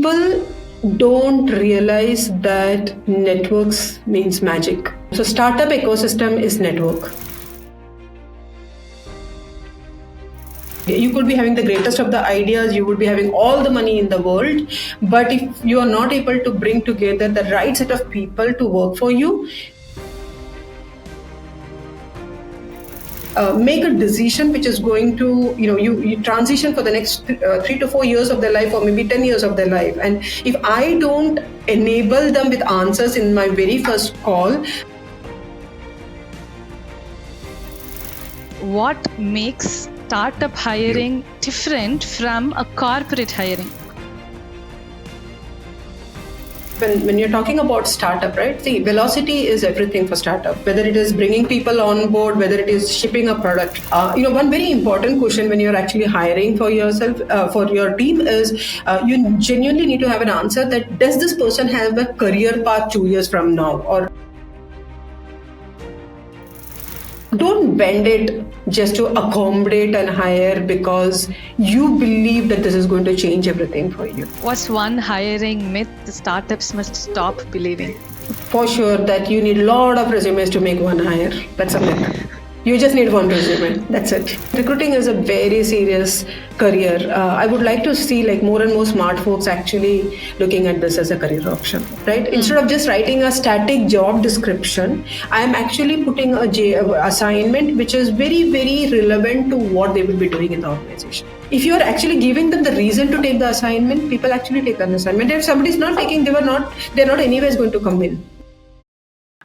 people don't realize that networks means magic. So startup ecosystem is network. You could be having the greatest of the ideas, you would be having all the money in the world, but if you are not able to bring together the right set of people to work for you, make a decision which is going to, you transition for the next 3 to 4 years of their life, or maybe 10 years of their life. And if I don't enable them with answers in my very first call. What makes startup hiring different from a corporate hiring? When you're talking about startup, right? See, velocity is everything for startup. Whether it is bringing people on board, whether it is shipping a product. One very important question when you're actually hiring for yourself, for your team is, you genuinely need to have an answer that does this person have a career path 2 years from now? Or don't bend it just to accommodate and hire because you believe that this is going to change everything for you. What's one hiring myth the startups must stop believing? For sure that you need a lot of resumes to make one hire. That's a myth. You just need one resume. That's it. Recruiting is a very serious career. I would like to see more and more smart folks actually looking at this as a career option, right? Instead of just writing a static job description, I am actually putting a assignment which is very, very relevant to what they will be doing in the organization. If you are actually giving them the reason to take the assignment, people actually take an assignment. If somebody is not taking, they're not anyways going to come in.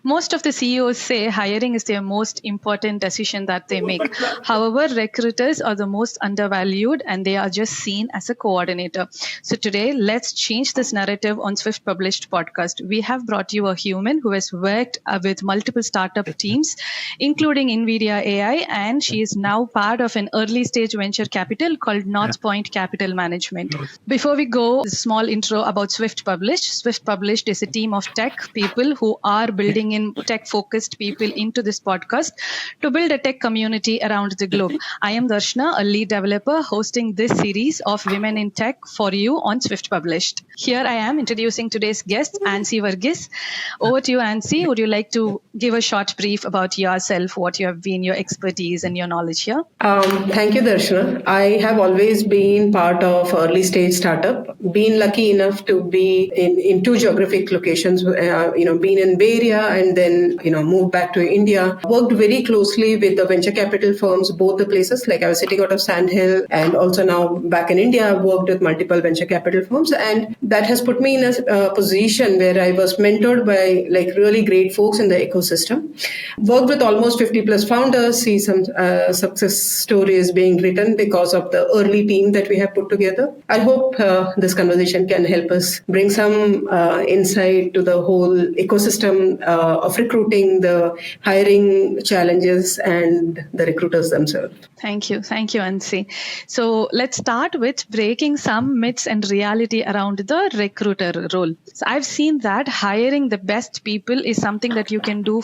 Most of the CEOs say hiring is their most important decision that they make. However, recruiters are the most undervalued and they are just seen as a coordinator. So today, let's change this narrative on Swift Published podcast. We have brought you a human who has worked with multiple startup teams, including NVIDIA AI, and she is now part of an early stage venture capital called North Point Capital Management. Before we go, a small intro about Swift Published. Swift Published is a team of tech people who are building in tech-focused people into this podcast to build a tech community around the globe. I am Darshana, a lead developer hosting this series of Women in Tech for you on Swift Published. Here I am introducing today's guest, Ancy Verghese. Over to you, Ancy. Would you like to give a short brief about yourself, what you have been, your expertise and your knowledge here? Thank you, Darshana. I have always been part of early stage startup, been lucky enough to be in two geographic locations, been in Bay Area and then, moved back to India. Worked very closely with the venture capital firms, both the places. Like I was sitting out of Sandhill and also now back in India, I've worked with multiple venture capital firms. And that has put me in a position where I was mentored by really great folks in the ecosystem. Worked with almost 50 plus founders, see some success stories being written because of the early team that we have put together. I hope this conversation can help us bring some insight to the whole ecosystem of recruiting, the hiring challenges, and the recruiters themselves. Thank you, Ancy. So let's start with breaking some myths and reality around the recruiter role. So I've seen that hiring the best people is something that you can do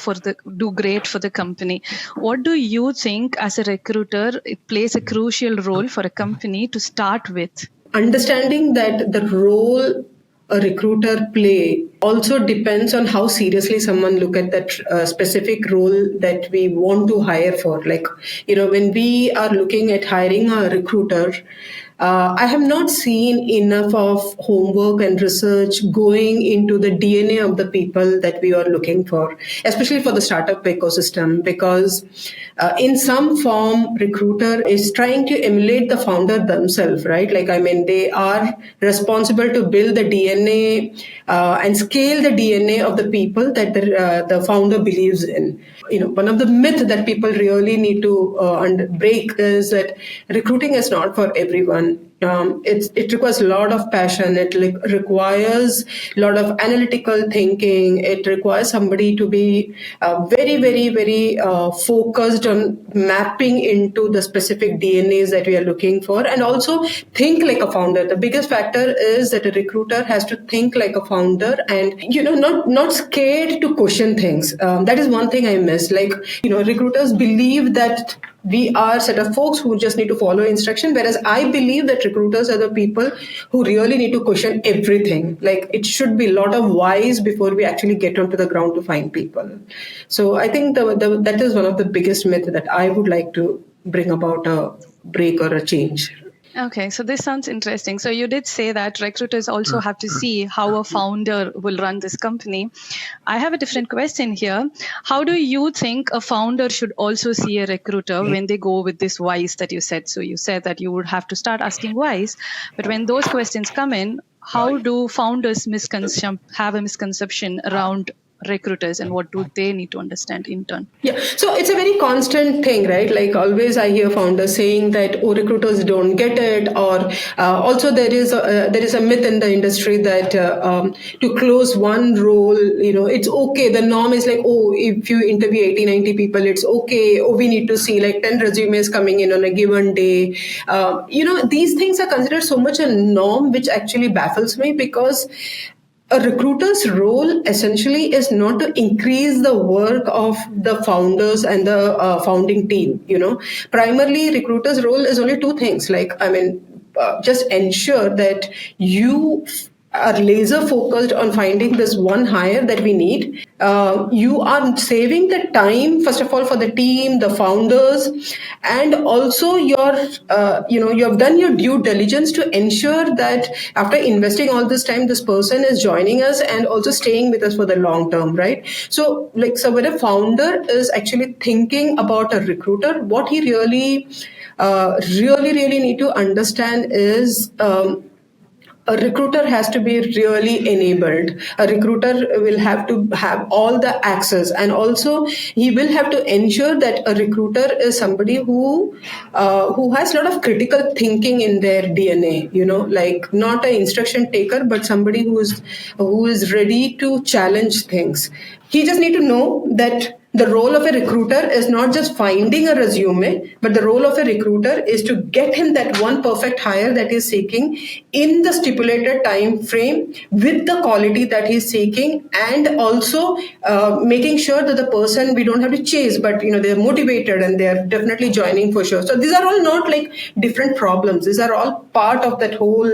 great for the company. What do you think as a recruiter it plays a crucial role for a company to start with? Understanding that the role a recruiter play also depends on how seriously someone look at that specific role that we want to hire for. When we are looking at hiring a recruiter, I have not seen enough of homework and research going into the DNA of the people that we are looking for, especially for the startup ecosystem, because in some form, recruiter is trying to emulate the founder themselves, right? They are responsible to build the DNA and scale the DNA of the people that the founder believes in. One of the myths that people really need to break is that recruiting is not for everyone. It requires a lot of passion. It requires a lot of analytical thinking. It requires somebody to be very, very, very focused on mapping into the specific DNAs that we are looking for, and also think like a founder. The biggest factor is that a recruiter has to think like a founder and, not scared to question things. That is one thing I miss. Recruiters believe that we are a set of folks who just need to follow instruction, whereas I believe that recruiters are the people who really need to question everything. Like it should be a lot of whys before we actually get onto the ground to find people. So I think that is one of the biggest myths that I would like to bring about a break or a change. Okay, so this sounds interesting. So you did say that recruiters also have to see how a founder will run this company. I have a different question here. How do you think a founder should also see a recruiter when they go with this whys that you said? So you said that you would have to start asking whys, but when those questions come in, how do founders have a misconception around recruiters, and what do they need to understand in turn? Yeah, so it's a very constant thing, right? Like always, I hear founders saying that oh, recruiters don't get it, or also there is a myth in the industry that to close one role, it's okay. The norm is like, oh, if you interview 80, 90 people, it's okay. Oh, we need to see like 10 resumes coming in on a given day. These things are considered so much a norm, which actually baffles me because a recruiter's role essentially is not to increase the work of the founders and the founding team. Primarily recruiter's role is only two things. Like, just ensure that you are laser focused on finding this one hire that we need. You are saving the time, first of all, for the team, the founders, and also you have done your due diligence to ensure that after investing all this time, this person is joining us and also staying with us for the long term, right? So when a founder is actually thinking about a recruiter, what he really need to understand is, a recruiter has to be really enabled. A recruiter will have to have all the access, and also he will have to ensure that a recruiter is somebody who has a lot of critical thinking in their DNA. Like not an instruction taker, but somebody who is ready to challenge things. He just need to know that the role of a recruiter is not just finding a resume, but the role of a recruiter is to get him that one perfect hire that he's seeking in the stipulated time frame with the quality that he's seeking, and also making sure that the person, we don't have to chase, but they're motivated and they're definitely joining for sure. So these are all not like different problems. These are all part of that whole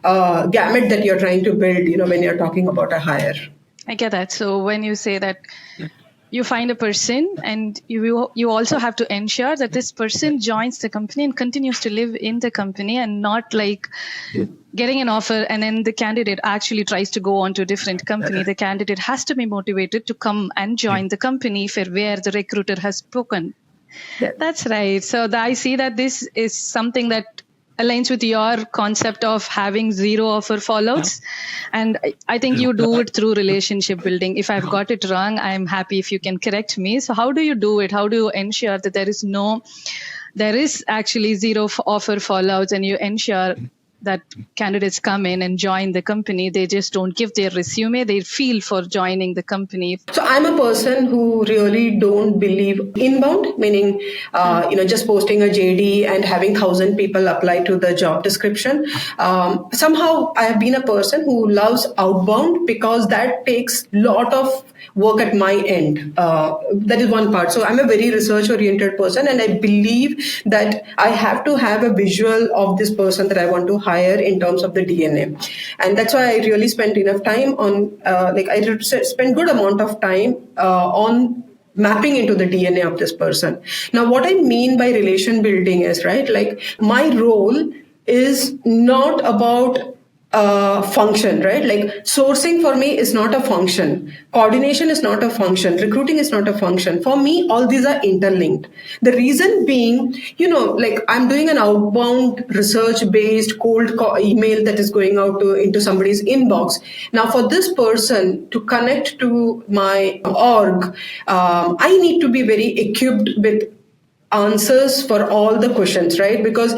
gamut that you're trying to build, when you're talking about a hire. I get that. So when you say that you find a person and you also have to ensure that this person joins the company and continues to live in the company, and not like getting an offer and then the candidate actually tries to go on to a different company. The candidate has to be motivated to come and join the company for where the recruiter has spoken. Yeah. That's right. So I see that this is something that aligns with your concept of having zero offer fallouts. And I think you do it through relationship building. If I've got it wrong, I'm happy if you can correct me. So how do you do it? How do you ensure that there is actually zero offer fallouts, and you ensure that candidates come in and join the company, they just don't give their resume, they feel for joining the company? So I'm a person who really don't believe inbound, meaning, just posting a JD and having 1,000 people apply to the job description. Somehow I have been a person who loves outbound because that takes a lot of work at my end. That is one part. So I'm a very research oriented person, and I believe that I have to have a visual of this person that I want to hire in terms of the DNA. And that's why I really spent enough time on, I spent good amount of time on mapping into the DNA of this person. Now, what I mean by relation building is, right, like my role is not about function, right? Like sourcing for me is not a function. Coordination is not a function. Recruiting is not a function. For me, all these are interlinked. The reason being, like I'm doing an outbound research-based cold email that is going out into somebody's inbox. Now, for this person to connect to my org, I need to be very equipped with answers for all the questions, right? Because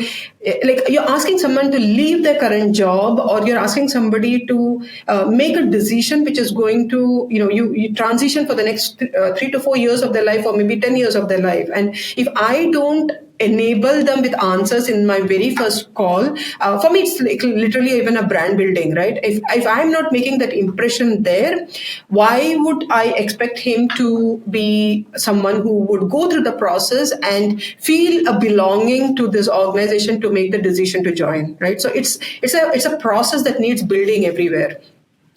like you're asking someone to leave their current job, or you're asking somebody to make a decision which is going to, you transition for the next 3 to 4 years of their life, or maybe 10 years of their life. And if I don't enable them with answers in my very first call, for me, it's like literally even a brand building, right? If I'm not making that impression there, why would I expect him to be someone who would go through the process and feel a belonging to this organization to make the decision to join, right? So it's a process that needs building everywhere.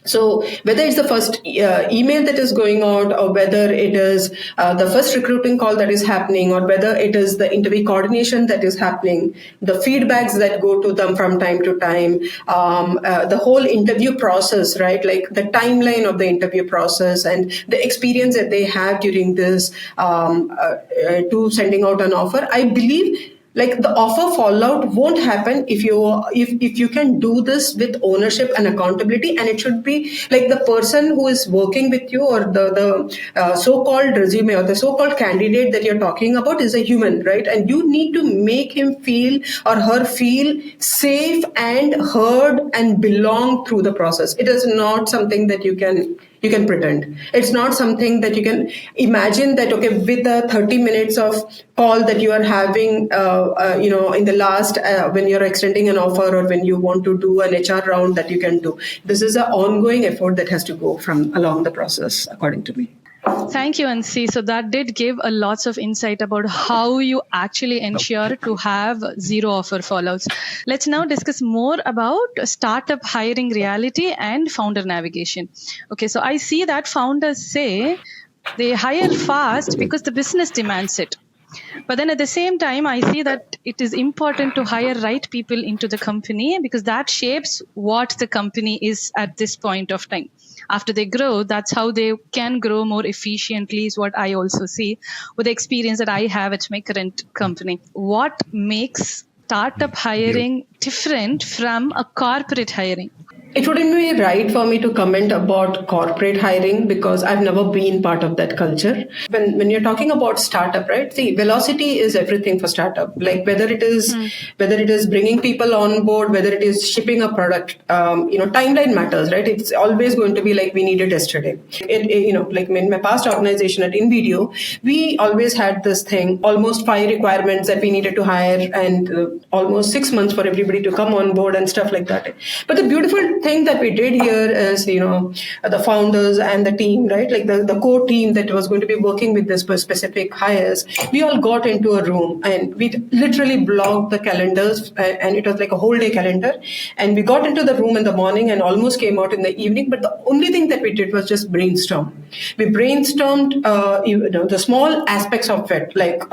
So whether it's the first email that is going out, or whether it is the first recruiting call that is happening, or whether it is the interview coordination that is happening, the feedbacks that go to them from time to time, the whole interview process, right? Like the timeline of the interview process and the experience that they have during this to sending out an offer. I believe like the offer fallout won't happen if you can do this with ownership and accountability. And it should be like the person who is working with you, or the so-called resume, or the so-called candidate that you're talking about, is a human, right? And you need to make him feel or her feel safe and heard and belong through the process. It is not something that you can pretend. It's not something that you can imagine that, okay, with the 30 minutes of call that you are having, in the last, when you're extending an offer, or when you want to do an HR round, that you can do. This is an ongoing effort that has to go from along the process, according to me. Thank you, Ancy. So that did give a lots of insight about how you actually ensure to have zero offer fallouts. Let's now discuss more about startup hiring reality and founder navigation. Okay, so I see that founders say they hire fast because the business demands it. But then at the same time, I see that it is important to hire right people into the company, because that shapes what the company is at this point of time. After they grow, that's how they can grow more efficiently, is what I also see with the experience that I have at my current company. What makes startup hiring different from a corporate hiring? It wouldn't be right for me to comment about corporate hiring, because I've never been part of that culture. When you're talking about startup, right? See, velocity is everything for startup. Like whether it is bringing people on board, whether it is shipping a product, timeline matters, right? It's always going to be like we need it yesterday. Like in my past organization at InVideo, we always had this thing, almost 5 requirements that we needed to hire, and almost 6 months for everybody to come on board and stuff like that. But the beautiful thing that we did here is, the founders and the team, right? Like the core team that was going to be working with this specific hires, we all got into a room and we literally blocked the calendars, and it was like a whole day calendar. And we got into the room in the morning and almost came out in the evening. But the only thing that we did was just brainstorm. We brainstormed, the small aspects of it, like,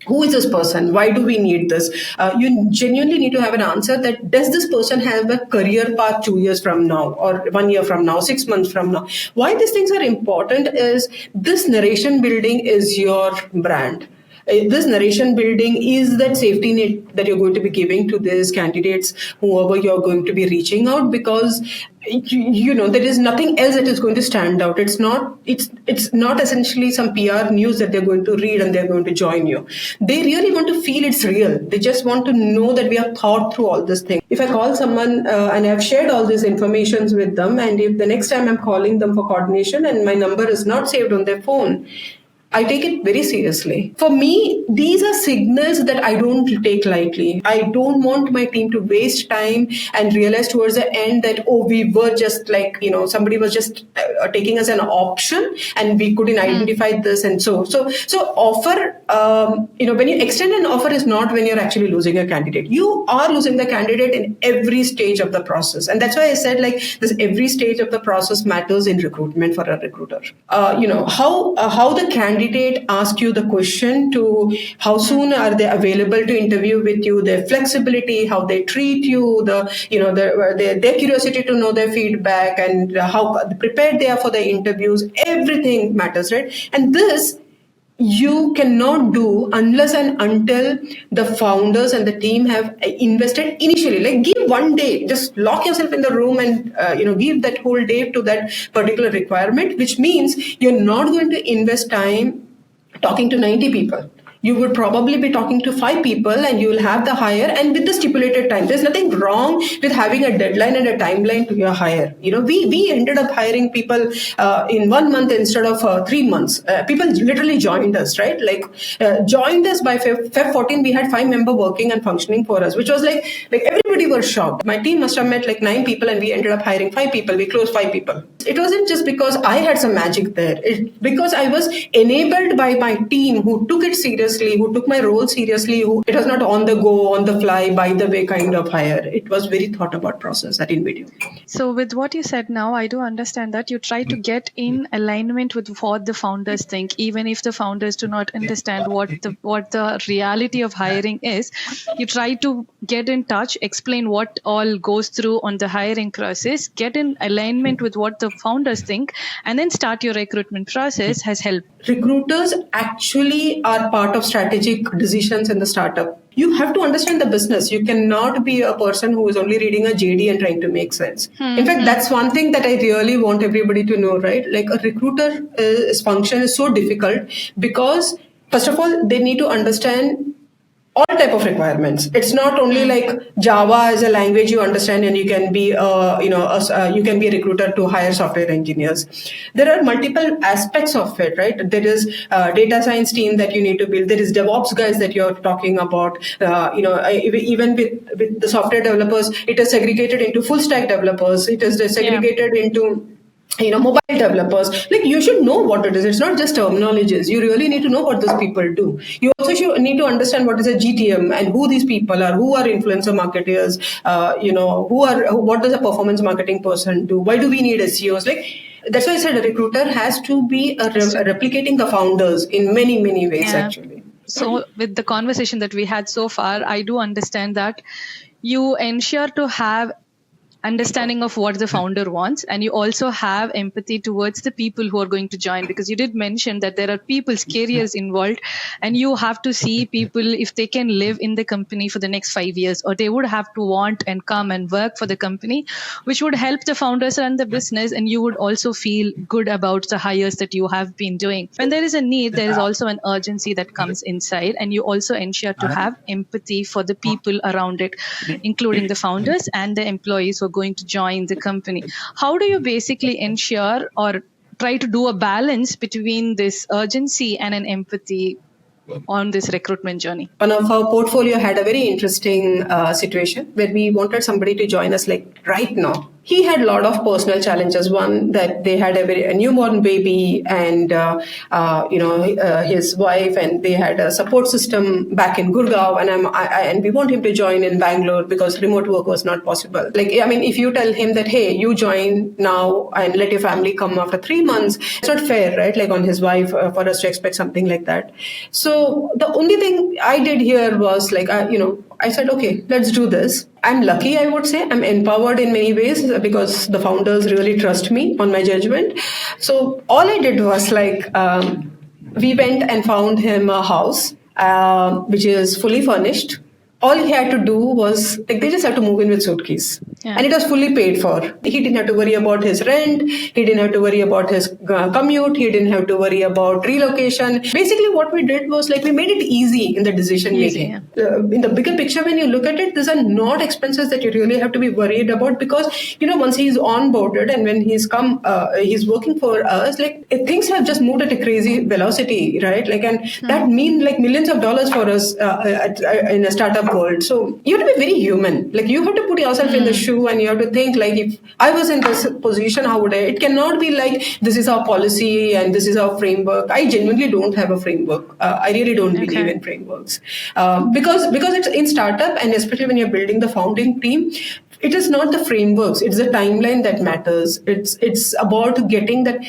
who is this person? Why do we need this? You genuinely need to have an answer that, does this person have a career path 2 years from now, or 1 year from now, 6 months from now? Why these things are important is this narration building is your brand. This narration building is that safety net that you're going to be giving to these candidates, whoever you're going to be reaching out, because there is nothing else that is going to stand out. It's not essentially some PR news that they're going to read and they're going to join you. They really want to feel it's real. They just want to know that we have thought through all this thing. If I call someone and I've shared all these informations with them, and if the next time I'm calling them for coordination and my number is not saved on their phone, I take it very seriously. For me, these are signals that I don't take lightly. I don't want my team to waste time and realize towards the end that, we were just like, somebody was just taking us an option and we couldn't identify this. And so offer, when you extend an offer is not when you're actually losing a candidate. You are losing the candidate in every stage of the process. And that's why I said like this, every stage of the process matters in recruitment for a recruiter. How the candidate ask you the question to how soon are they available to interview with you, their flexibility, how they treat you, their curiosity to know their feedback, and how prepared they are for the interviews. Everything matters, right? And this you cannot do unless and until the founders and the team have invested initially. Like give 1 day, just lock yourself in the room and give that whole day to that particular requirement, which means you're not going to invest time talking to 90 people. you would probably be talking to 5 people and you will have the hire and with the stipulated time. There's nothing wrong with having a deadline and a timeline to your hire. We ended up hiring people in 1 month instead of 3 months. People literally joined us, right? Joined us by Feb 14. We had 5 members working and functioning for us, which was like everybody was shocked. My team must have met like 9 people and we ended up hiring 5 people. We closed 5 people. It wasn't just because I had some magic there. Because I was enabled by my team who took it seriously, who took my role seriously, who it was not on the go, on the fly, by the way kind of hire. It was very thought about process at InVideo. So with what you said now, I do understand that you try to get in alignment with what the founders think, even if the founders do not understand what the reality of hiring is. You try to get in touch, explain what all goes through on the hiring process, get in alignment with what the founders think, and then start your recruitment process has helped. Recruiters actually are part of strategic decisions in the startup. You have to understand the business. You cannot be a person who is only reading a JD and trying to make sense. In fact, that's one thing that I really want everybody to know, right? Like a recruiter's function is so difficult because, first of all, they need to understand all type of requirements. It's not only like Java as a language you understand and you can be you can be a recruiter to hire software engineers. There are multiple aspects of it, right? There is data science team that you need to build. There is DevOps guys that you're talking about. Even with the software developers, it is segregated into full stack developers. It is segregated into mobile developers. Like, you should know what it is. It's not just terminologies. You really need to know what those people do. You also need to understand what is a GTM and who these people are, who are influencer marketers, what does a performance marketing person do? Why do we need SEOs? Like, that's why I said a recruiter has to be replicating the founders in many, many ways, actually. So with the conversation that we had so far, I do understand that you ensure to have understanding of what the founder wants, and you also have empathy towards the people who are going to join, because you did mention that there are people's careers involved, and you have to see people if they can live in the company for the next 5 years, or they would have to want and come and work for the company, which would help the founders run the business, and you would also feel good about the hires that you have been doing. When there is a need, there is also an urgency that comes inside, and you also ensure to have empathy for the people around it, including the founders and the employees who are going to join the company. How do you basically ensure or try to do a balance between this urgency and an empathy on this recruitment journey? One of our portfolio had a very interesting situation where we wanted somebody to join us like right now. He had a lot of personal challenges. One, that they had a newborn baby, and his wife, and they had a support system back in Gurgaon, and we want him to join in Bangalore because remote work was not possible. If you tell him that, hey, you join now and let your family come after 3 months, it's not fair, right? Like on his wife, for us to expect something like that. So the only thing I did here was I said, okay, let's do this. I'm lucky, I would say. I'm empowered in many ways because the founders really trust me on my judgment. So all I did was we went and found him a house, which is fully furnished. All he had to do was, they just had to move in with suitcase. Yeah. And it was fully paid for. He didn't have to worry about his rent. He didn't have to worry about his commute. He didn't have to worry about relocation. Basically, what we did was we made it easy in the decision making. Yeah. In the bigger picture, when you look at it, these are not expenses that you really have to be worried about, because, once he's onboarded and when he's he's working for us, things have just moved at a crazy velocity, right? That means millions of dollars for us in a startup world. So you have to be very human. You have to put yourself in the shoe, and you have to think if I was in this position, how would I? It cannot be this is our policy and this is our framework. I genuinely don't have a framework. I really don't believe in frameworks because it's in startup, and especially when you're building the founding team, it is not the frameworks, it's the timeline that matters. It's about getting that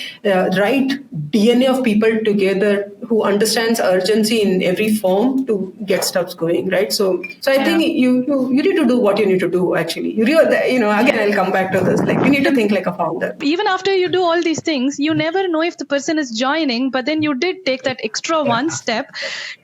right DNA of people together who understands urgency in every form to get stuff going, right? So I think you need to do what you need to do, actually. Again, I'll come back to this. You need to think like a founder. Even after you do all these things, you never know if the person is joining, but then you did take that extra one step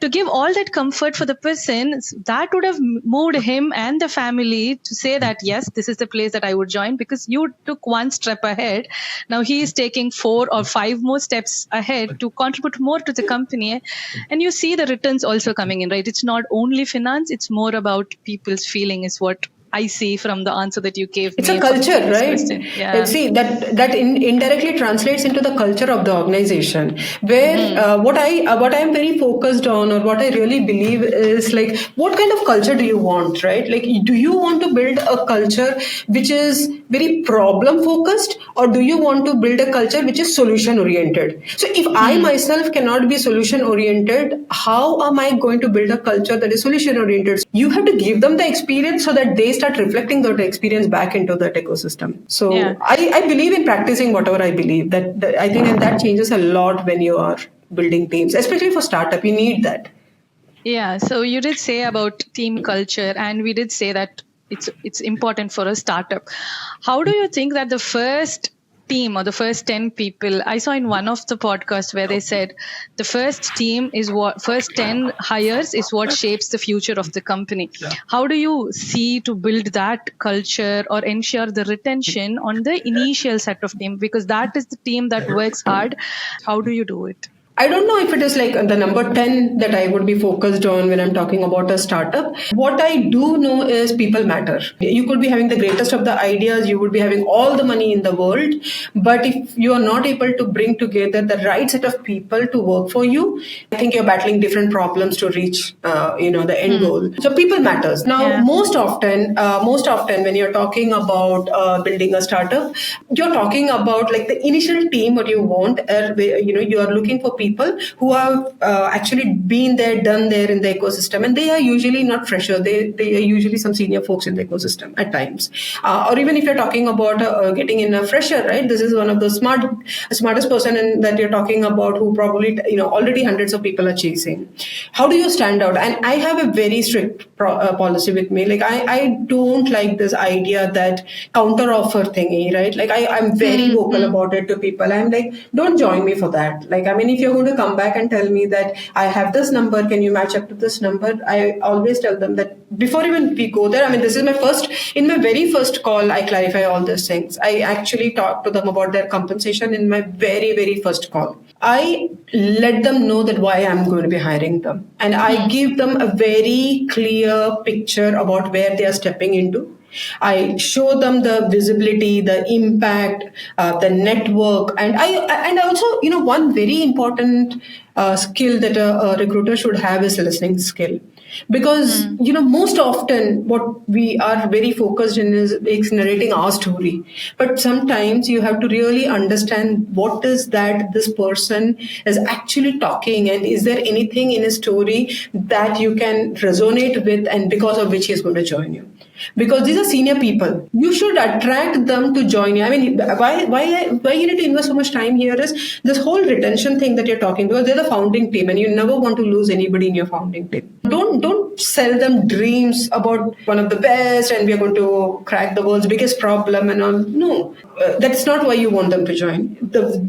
to give all that comfort for the person. That would have moved him and the family to say that, yes, this is the place that I would join, because you took one step ahead. Now he is taking 4 or 5 more steps ahead to contribute more to the company, and you see the returns also coming in, right? It's not only finance, it's more about people's feeling is what I see from the answer that you gave It's me a for the culture, previous right? question. Yeah. See that indirectly translates into the culture of the organization. Where what I am very focused on, or what I really believe is like, what kind of culture do you want, right? Like, do you want to build a culture which is very problem focused, or do you want to build a culture which is solution oriented? So if I myself cannot be solution oriented, how am I going to build a culture that is solution oriented? You have to give them the experience so that they start reflecting that experience back into that ecosystem. Yeah. So I believe in practicing whatever I believe. That I think, and that changes a lot when you are building teams, especially for startup. You need that. Yeah, so you did say about team culture, and we did say that it's important for a startup. How do you think that the first team or the first 10 people, I saw in one of the podcasts where they said the first team is what, first 10 hires is what shapes the future of the company. How do you see to build that culture or ensure the retention on the initial set of team? Because that is the team that works hard. How do you do it? I don't know if it is like the number 10 that I would be focused on when I'm talking about a startup. What I do know is people matter. You could be having the greatest of the ideas, you would be having all the money in the world, but if you are not able to bring together the right set of people to work for you, I think you're battling different problems to reach, the end goal. So people matters. Now, Yeah. most often when you're talking about building a startup, you're talking about like the initial team. What you want, you are looking for people who have actually been there, done there in the ecosystem, and they are usually not fresher. They are usually some senior folks in the ecosystem at times, or even if you're talking about getting in a fresher, right? This is one of the smartest person that you're talking about, who probably already hundreds of people are chasing. How do you stand out? And I have a very strict policy with me. Like I don't like this idea that counter offer thingy, right? Like I'm very vocal about it to people. I'm like, don't join me for that. Like, I mean, if you're going to come back and tell me that I have this number, can you match up to this number? I always tell them that before even we go there. I mean, this is in my very first call, I clarify all these things. I actually talk to them about their compensation in my very, very first call. I let them know that why I'm going to be hiring them. And I give them a very clear picture about where they are stepping into. I show them the visibility, the impact, the network, and I also, one very important skill that a recruiter should have is listening skill, because most often what we are very focused in is narrating our story, but sometimes you have to really understand what is that this person is actually talking, and is there anything in his story that you can resonate with, and because of which he is going to join you. Because these are senior people, you should attract them to join you. I mean, why you need to invest so much time here is this whole retention thing that you're talking about. They're the founding team, and you never want to lose anybody in your founding team. Don't sell them dreams about one of the best, and we are going to crack the world's biggest problem and all. No, that's not why you want them to join.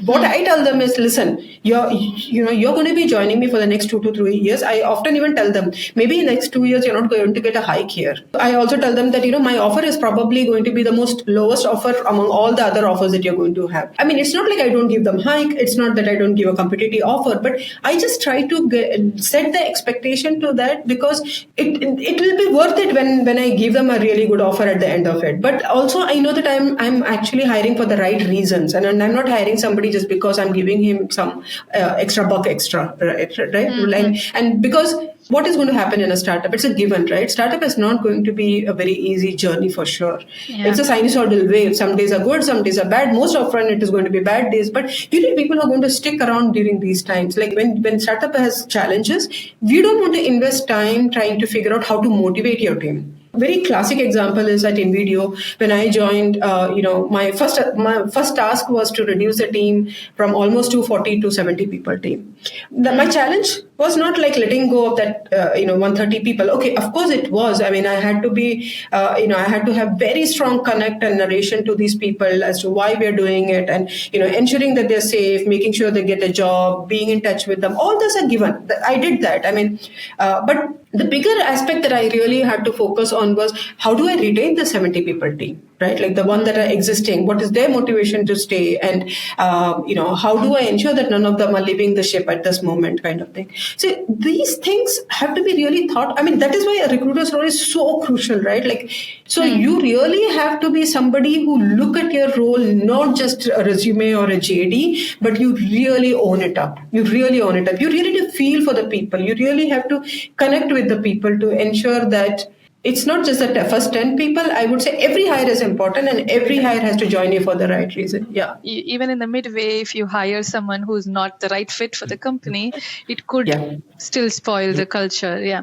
What I tell them is, listen, you're going to be joining me for the next 2 to 3 years. I often even tell them, maybe in the next 2 years you're not going to get a hike here. I also tell them that my offer is probably going to be the most lowest offer among all the other offers that you're going to have. I mean, it's not like I don't give them hike. It's not that I don't give a competitive offer, but I just try to set the expectation to that, because it will be worth it when I give them a really good offer at the end of it. But also I know that I'm actually hiring for the right reasons, and I'm not hiring somebody just because I'm giving him some extra buck extra, right? And because what is going to happen in a startup? It's a given, right? Startup is not going to be a very easy journey for sure. Yeah. It's a sinusoidal wave. Some days are good, some days are bad. Most often it is going to be bad days, but you need people who are going to stick around during these times. Like when startup has challenges, we don't want to invest time trying to figure out how to motivate your team. Very classic example is at InVideo. When I joined, my first task was to reduce the team from almost 240 to 70 people team. My challenge was not like letting go of that 130 people. Okay, of course it was. I mean, I had to be I had to have very strong connect and narration to these people as to why we are doing it, and ensuring that they're safe, making sure they get a job, being in touch with them. All those are given. I did that. I mean, but the bigger aspect that I really had to focus on was, how do I retain the 70 people team, right? Like the one that are existing, what is their motivation to stay, and how do I ensure that none of them are leaving the ship at this moment, kind of thing. So these things have to be really thought. I mean, that is why a recruiter's role is so crucial, right? Like, so you really have to be somebody who look at your role, not just a resume or a JD, but you really own it up. You really own it up. You really do feel for the people. You really have to connect with the people to ensure that it's not just the first 10 people. I would say every hire is important, and every hire has to join you for the right reason. Yeah. Even in the midway, if you hire someone who's not the right fit for the company, it could still spoil the culture. Yeah.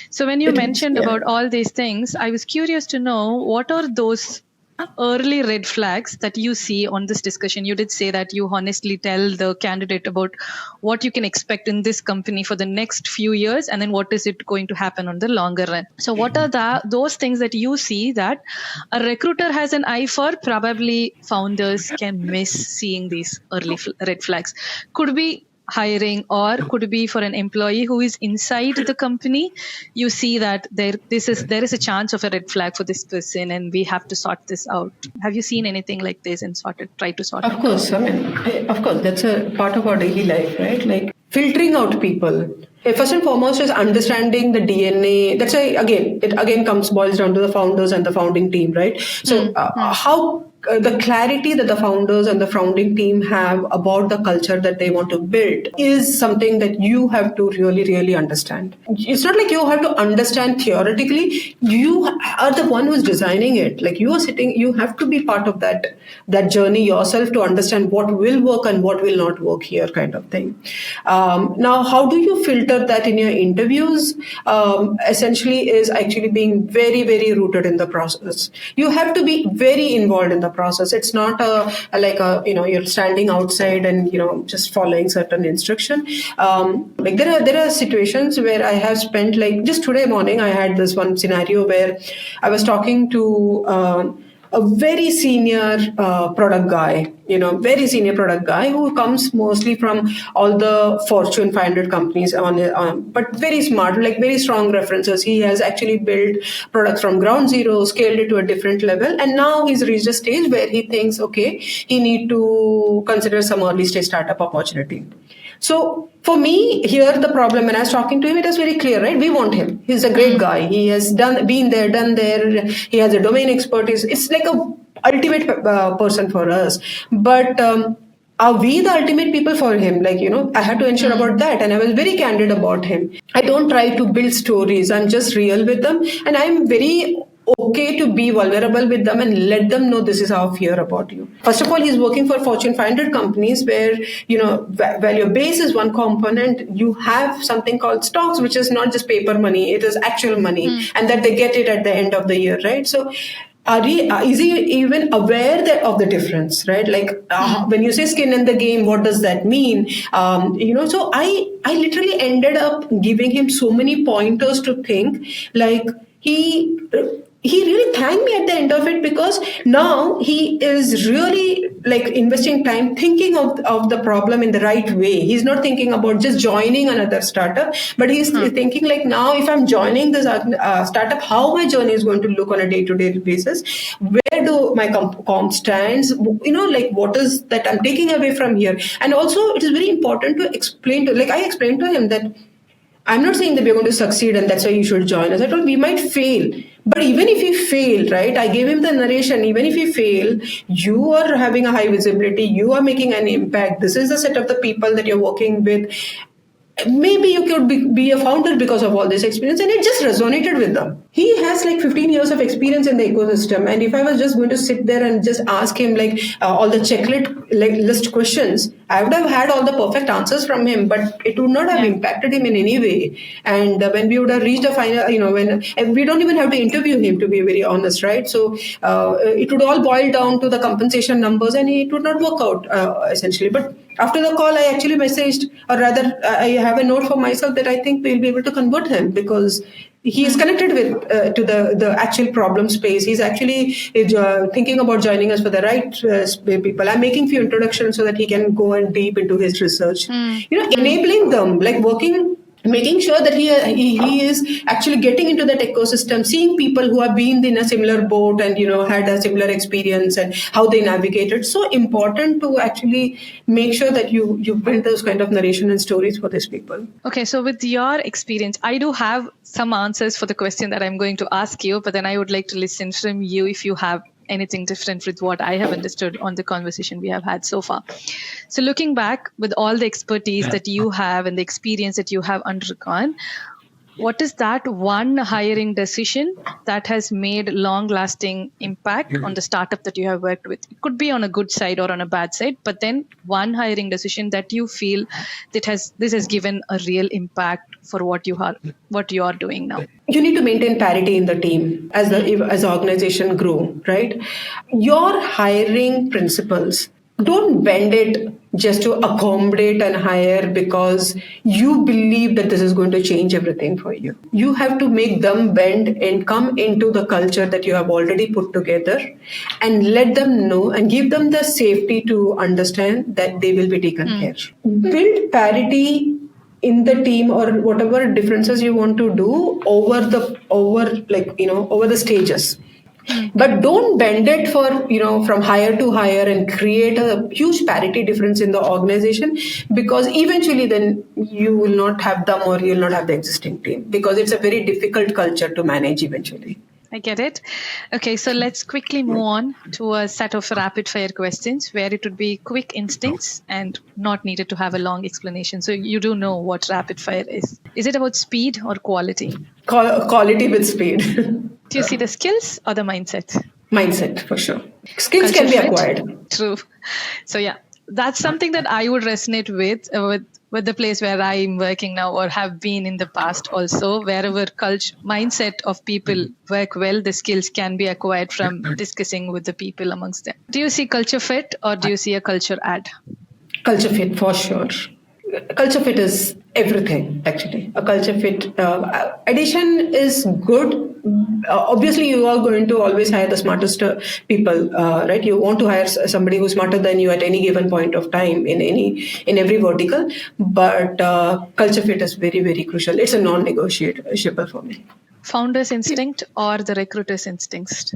So when you mentioned about all these things, I was curious to know, what are those early red flags that you see on this discussion? You did say that you honestly tell the candidate about what you can expect in this company for the next few years, and then what is it going to happen on the longer run. So what are those things that you see that a recruiter has an eye for, probably founders can miss seeing these early red flags? Could be hiring, or could be for an employee who is inside the company. You see that there is a chance of a red flag for this person, and we have to sort this out. Have you seen anything like this and try to sort it out? Of course, I mean, of course, that's a part of our daily life, right? Like filtering out people. First and foremost is understanding the DNA. That's why, again, it again boils down to the founders and the founding team, right? So how the clarity that the founders and the founding team have about the culture that they want to build is something that you have to really, really understand. It's not like you have to understand theoretically. You are the one who's designing it. Like you have to be part of that journey yourself to understand what will work and what will not work here, kind of thing. Now, how do you filter that in your interviews? Essentially is actually being very, very rooted in the process. You have to be very involved in the process. It's not you're standing outside and just following certain instruction. Like there are situations where I have spent, like just today morning I had this one scenario where I was talking to a very senior product guy, very senior product guy who comes mostly from all the Fortune 500 companies but very smart, like very strong references. He has actually built products from ground zero, scaled it to a different level. And now he's reached a stage where he thinks, okay, he need to consider some early stage startup opportunity. So for me here, the problem, when I was talking to him, it was very clear, right? We want him. He's a great guy. He has been there, done there. He has a domain expertise. It's like a ultimate person for us. But are we the ultimate people for him? Like, I had to ensure about that. And I was very candid about him. I don't try to build stories. I'm just real with them. And I'm very okay to be vulnerable with them and let them know this is how I feel about you. First of all, he's working for Fortune 500 companies where, while your base is one component, you have something called stocks, which is not just paper money, it is actual money, and that they get it at the end of the year, right? So is he even aware of the difference, right? Like when you say skin in the game, what does that mean? So I literally ended up giving him so many pointers to think. Like he really thanked me at the end of it, because now he is really like investing time thinking of the problem in the right way. He's not thinking about just joining another startup, but he's thinking like, now if I'm joining this startup, how my journey is going to look on a day-to-day basis. Where do my comp stands? Like what is that I'm taking away from here? And also it is very important to explain I explained to him that I'm not saying that we're going to succeed and that's why you should join us. I told we might fail. But even if you fail, right, I gave him the narration, even if you fail, you are having a high visibility, you are making an impact. This is the set of the people that you're working with. Maybe you could be a founder because of all this experience, and it just resonated with them. He has like 15 years of experience in the ecosystem, and if I was just going to sit there and just ask him all the checklist questions, I would have had all the perfect answers from him, but it would not have impacted him in any way. And when we would have reached a final, and we don't even have to interview him, to be very honest, right? So it would all boil down to the compensation numbers, and it would not work out essentially. But after the call, I actually messaged, or rather, I have a note for myself that I think we'll be able to convert him, because he is connected with to the actual problem space. He's actually thinking about joining us for the right people. I'm making few introductions so that he can go and deep into his research. Enabling them, like working making sure that he is actually getting into that ecosystem, seeing people who have been in a similar boat and had a similar experience and how they navigate it. So important to actually make sure that you build those kind of narration and stories for these people. Okay, so with your experience, I do have some answers for the question that I'm going to ask you, but then I would like to listen from you if you have anything different with what I have understood on the conversation we have had so far. So looking back with all the expertise that you have and the experience that you have undergone, what is that one hiring decision that has made long lasting impact on the startup that you have worked with? It could be on a good side or on a bad side, but then one hiring decision that you feel that this has given a real impact for what you are doing now. You need to maintain parity in the team as the organization grow, right? Your hiring principles, don't bend it just to accommodate and hire because you believe that this is going to change everything for you. You have to make them bend and come into the culture that you have already put together and let them know and give them the safety to understand that they will be taken care. Build parity in the team or whatever differences you want to do over the stages, but don't bend it for from hire to hire and create a huge parity difference in the organization, because eventually then you will not have them or you will not have the existing team, because it's a very difficult culture to manage eventually. I get it. Okay, so let's quickly move on to a set of rapid fire questions where it would be quick instincts and not needed to have a long explanation. So you do know what rapid fire is. Is it about speed or quality? Quality with speed. Do you see the skills or the mindset? Mindset, for sure. Skills Culture can be fit? acquired. True. So yeah, that's something that I would resonate with the place where I'm working now or have been in the past also. Wherever mindset of people work well, the skills can be acquired from discussing with the people amongst them. Do you see culture fit or do you see a culture add? Culture fit, for sure. Culture fit is everything, actually. A culture fit addition is good. Obviously, you are going to always hire the smartest people, right? You want to hire somebody who's smarter than you at any given point of time in every vertical. But culture fit is very, very crucial. It's a non-negotiable for me. Founder's instinct or the recruiter's instincts?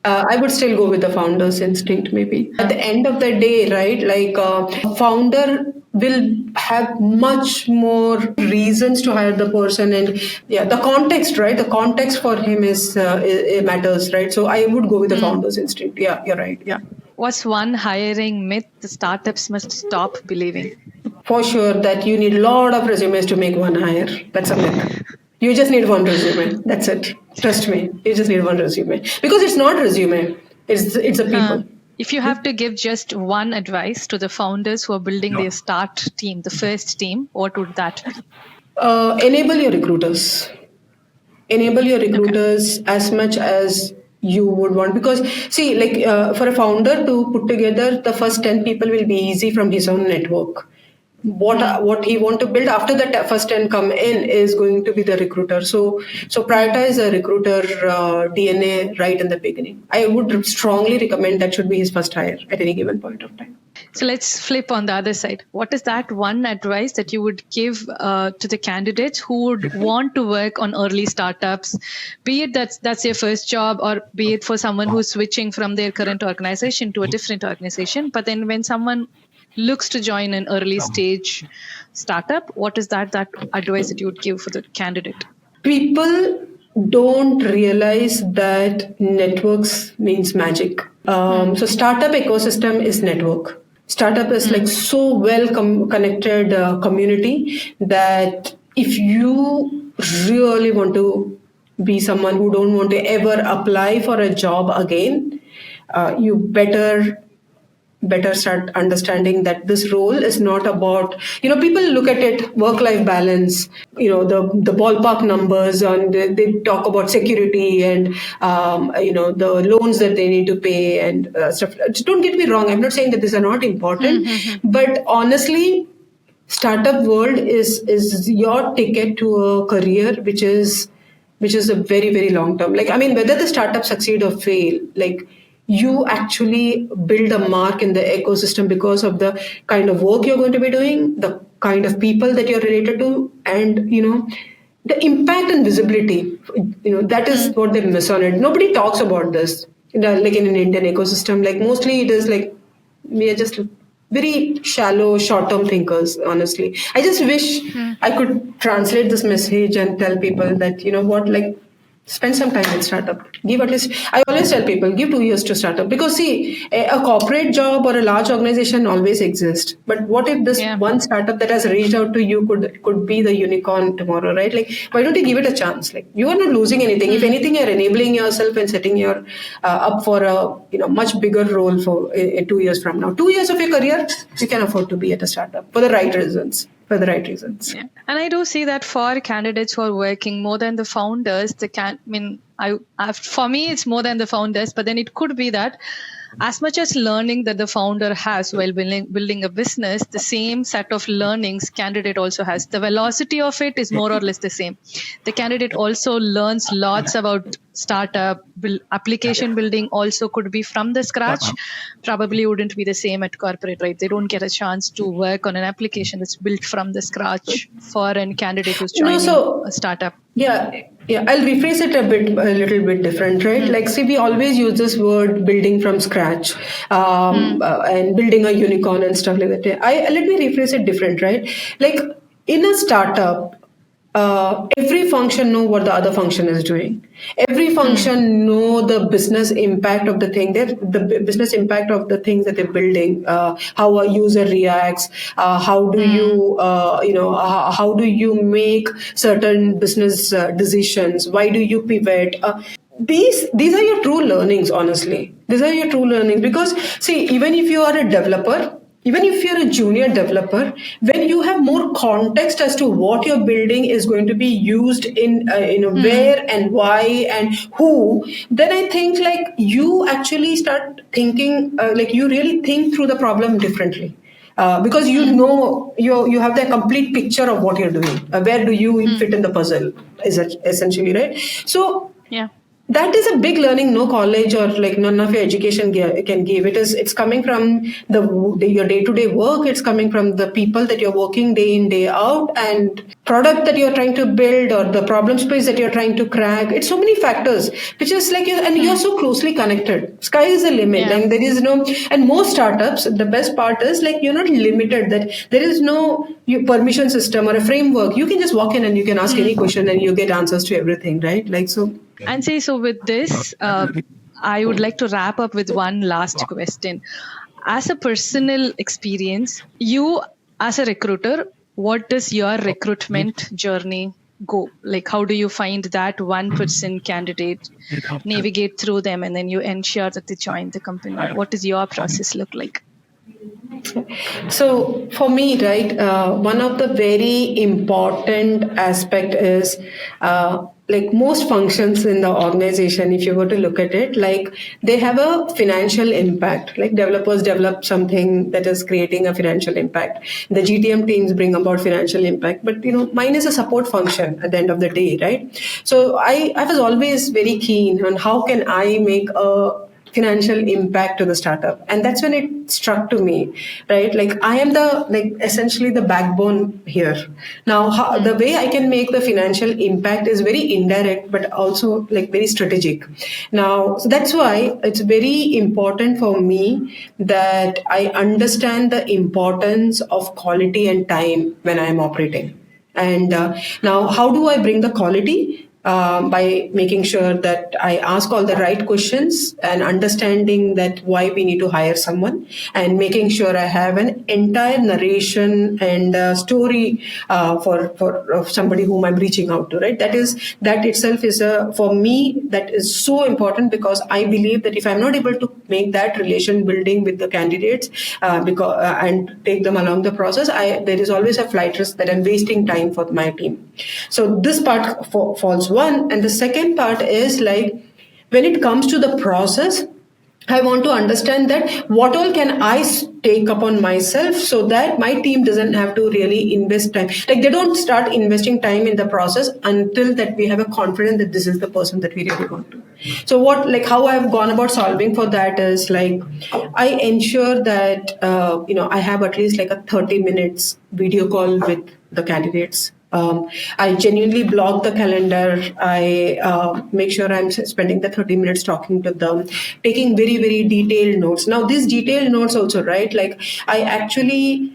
I would still go with the founder's instinct, maybe. At the end of the day, right, like a founder will have much more reasons to hire the person, and yeah, the context, right? The context for him it matters, right? So I would go with the founder's instinct. Yeah, you're right. Yeah. What's one hiring myth the startups must stop believing? For sure, that you need a lot of resumes to make one hire. That's a myth. You just need one resume. That's it. Trust me. You just need one resume. Because it's not resume. It's the people. If you have to give just one advice to the founders who are building their start team, the first team, what would that be? Enable your recruiters. Enable your recruiters as much as you would want. Because, see, like for a founder to put together the first 10 people will be easy from his own network. What he want to build after that first 10 come in is going to be the recruiter. So prioritize a recruiter DNA right in the beginning. I would strongly recommend that should be his first hire at any given point of time. So let's flip on the other side. What is that one advice that you would give to the candidates who would want to work on early startups, be it that's their first job, or be it for someone who's switching from their current organization to a different organization? But then when someone looks to join an early stage startup, what is that advice that you would give for the candidate? People don't realize that networks means magic. So startup ecosystem is network. Startup is like so well connected community that if you really want to be someone who don't want to ever apply for a job again, you better start understanding that this role is not about, people look at it, work-life balance, the ballpark numbers, and they talk about security and, the loans that they need to pay and stuff. Don't get me wrong. I'm not saying that these are not important, but honestly, startup world is your ticket to a career, which is a very, very long term. Like, I mean, whether the startup succeed or fail, like, you actually build a mark in the ecosystem because of the kind of work you're going to be doing, the kind of people that you're related to, and the impact and visibility. That is what they miss on it. Nobody talks about this. Like in an Indian ecosystem, like mostly it is like we are just very shallow, short-term thinkers. Honestly, I just wish I could translate this message and tell people that like spend some time in startup. Give at least, I always tell people, give 2 years to startup, because see, a corporate job or a large organization always exists. But what if this one startup that has reached out to you could be the unicorn tomorrow, right? Like, why don't you give it a chance? Like, you are not losing anything. If anything, you're enabling yourself and setting your up for a much bigger role for 2 years from now. 2 years of your career, you can afford to be at a startup for the right reasons. For the right reasons. Yeah. And I do see that for candidates who are working more than the founders, for me, it's more than the founders, but then it could be that as much as learning that the founder has while building a business, the same set of learnings candidate also has. The velocity of it is more or less the same. The candidate also learns lots about startup, application building also could be from the scratch. Probably wouldn't be the same at corporate, right? They don't get a chance to work on an application that's built from the scratch for a candidate who's joining a startup. Yeah, I'll rephrase it a little bit different, right? Like, see, we always use this word building from scratch, and building a unicorn and stuff like that. Let me rephrase it different, right? Like, in a startup, every function know what the other function is doing. Every function know the business impact of the thing, the business impact of the things that they're building, how a user reacts, how do you, how do you make certain business decisions, why do you pivot. These are your true learnings, honestly. These are your true learnings, because see, even if you are a developer, even if you're a junior developer, when you have more context as to what you're building is going to be used in where and why and who, then I think like you actually start thinking, like you really think through the problem differently. Because you have the complete picture of what you're doing. Where do you fit in the puzzle? Is it essentially, right? So yeah. That is a big learning no college or like none of your education can give. It's coming from your day-to-day work. It's coming from the people that you're working day in, day out, and product that you're trying to build or the problem space that you're trying to crack. It's so many factors, which is like, you're so closely connected. Sky is the limit. And there is no, and most startups, the best part is like, you're not limited, that there is no permission system or a framework. You can just walk in and you can ask any question and you get answers to everything, right? Like, so. And so with this, I would like to wrap up with one last question. As a personal experience, you as a recruiter, what does your recruitment journey go? Like, how do you find that 1% candidate, navigate through them, and then you ensure that they join the company? What does your process look like? So for me, right, one of the very important aspect is like most functions in the organization, if you were to look at it, like they have a financial impact. Like developers develop something that is creating a financial impact. The GTM teams bring about financial impact, but mine is a support function at the end of the day, right? So I was always very keen on how can I make a financial impact to the startup, and that's when it struck to me, right? Like I am essentially the backbone here. Now the way I can make the financial impact is very indirect but also like very strategic. Now so that's why it's very important for me that I understand the importance of quality and time when I am operating. And now how do I bring the quality? By making sure that I ask all the right questions and understanding that why we need to hire someone, and making sure I have an entire narration and story for somebody whom I'm reaching out to, right? That itself is for me, that is so important, because I believe that if I'm not able to make that relation building with the candidates and take them along the process, there is always a flight risk that I'm wasting time for my team. So this part falls one. And the second part is like, when it comes to the process, I want to understand that what all can I take upon myself so that my team doesn't have to really invest time. Like they don't start investing time in the process until that we have a confidence that this is the person that we really want to. So what, like how I've gone about solving for that is like I ensure that I have at least like a 30 minutes video call with the candidates. I genuinely block the calendar. I make sure I'm spending the 30 minutes talking to them, taking very, very detailed notes. Now, these detailed notes also, right? Like I actually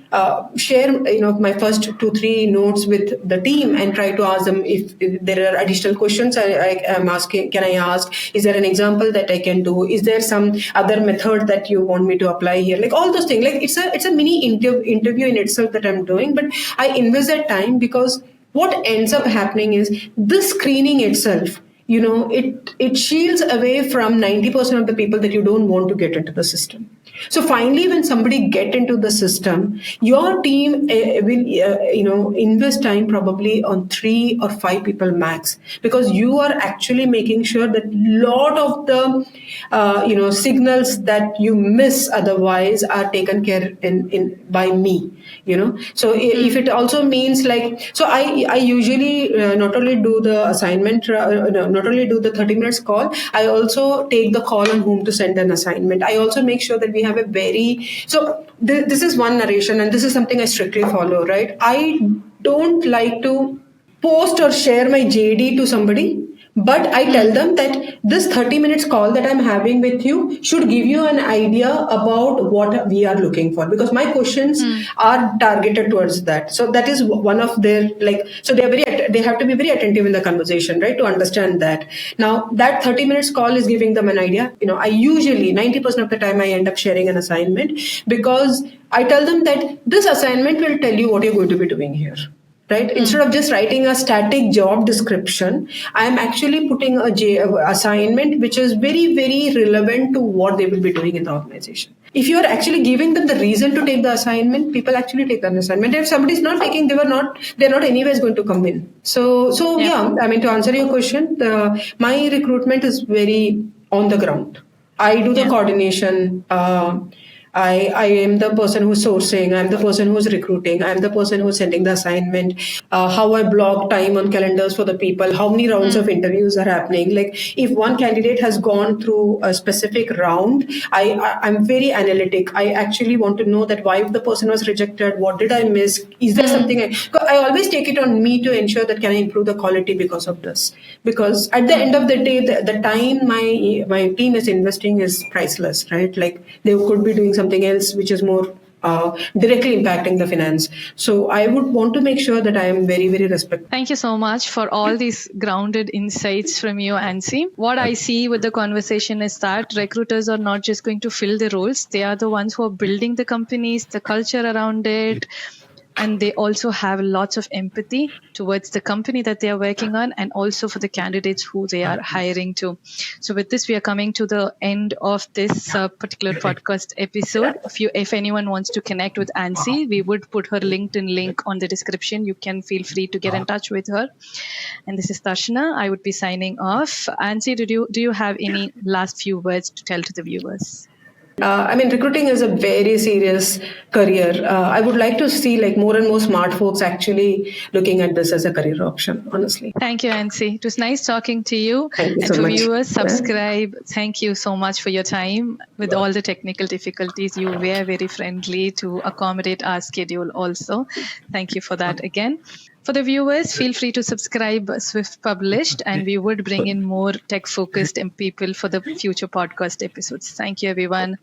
share, my first 2, 3 notes with the team and try to ask them if there are additional questions I am asking. Can I ask? Is there an example that I can do? Is there some other method that you want me to apply here? Like all those things. Like it's a mini interview in itself that I'm doing, but I invest that time because what ends up happening is this screening itself, it shields away from 90% of the people that you don't want to get into the system. So finally, when somebody get into the system, your team will invest time probably on 3 or 5 people max, because you are actually making sure that lot of the signals that you miss otherwise are taken care in by me. So if it also means like, so I usually not only do the assignment, not only do the 30 minutes call, I also take the call on whom to send an assignment. I also make sure that we have a very, so this is one narration, and this is something I strictly follow, right? I don't like to post or share my JD to somebody, but I tell them that this 30 minutes call that I'm having with you should give you an idea about what we are looking for, because my questions are targeted towards that. So that is one of their, like, so they have to be very attentive in the conversation, right, to understand that. Now that 30 minutes call is giving them an idea. I usually 90% of the time I end up sharing an assignment, because I tell them that this assignment will tell you what you're going to be doing here. Right? Instead of just writing a static job description, I am actually putting a assignment which is very, very relevant to what they will be doing in the organization. If you are actually giving them the reason to take the assignment, people actually take the assignment. If somebody is not taking, they're not anyways going to come in. So yeah, I mean, to answer your question, my recruitment is very on the ground. I do the coordination. I am the person who's sourcing. I'm the person who's recruiting. I'm the person who's sending the assignment. How I block time on calendars for the people. How many rounds of interviews are happening? Like if one candidate has gone through a specific round, I'm very analytic. I actually want to know that why the person was rejected. What did I miss? Is there something I always take it on me to ensure that can I improve the quality because of this? Because at the end of the day, the time my team is investing is priceless, right? Like they could be doing something else which is more directly impacting the finance. So I would want to make sure that I am very, very respectful. Thank you so much for all these grounded insights from you, Ancy. What I see with the conversation is that recruiters are not just going to fill the roles. They are the ones who are building the companies, the culture around it, and they also have lots of empathy towards the company that they are working on, and also for the candidates who they are hiring to. So with this, we are coming to the end of this particular podcast episode. If anyone wants to connect with Ancy, we would put her LinkedIn link on the description. You can feel free to get in touch with her. And this is Darshana. I would be signing off. Ancy, do you have any last few words to tell to the viewers? I mean, recruiting is a very serious career. I would like to see like more and more smart folks actually looking at this as a career option, honestly. Thank you, Ancy. It was nice talking to you. Thank you and so to much. viewers, subscribe. Thank you so much for your time. With all the technical difficulties, you were very friendly to accommodate our schedule also. Thank you for that again. For the viewers, feel free to subscribe Swift Published, and we would bring in more tech-focused people for the future podcast episodes. Thank you, everyone.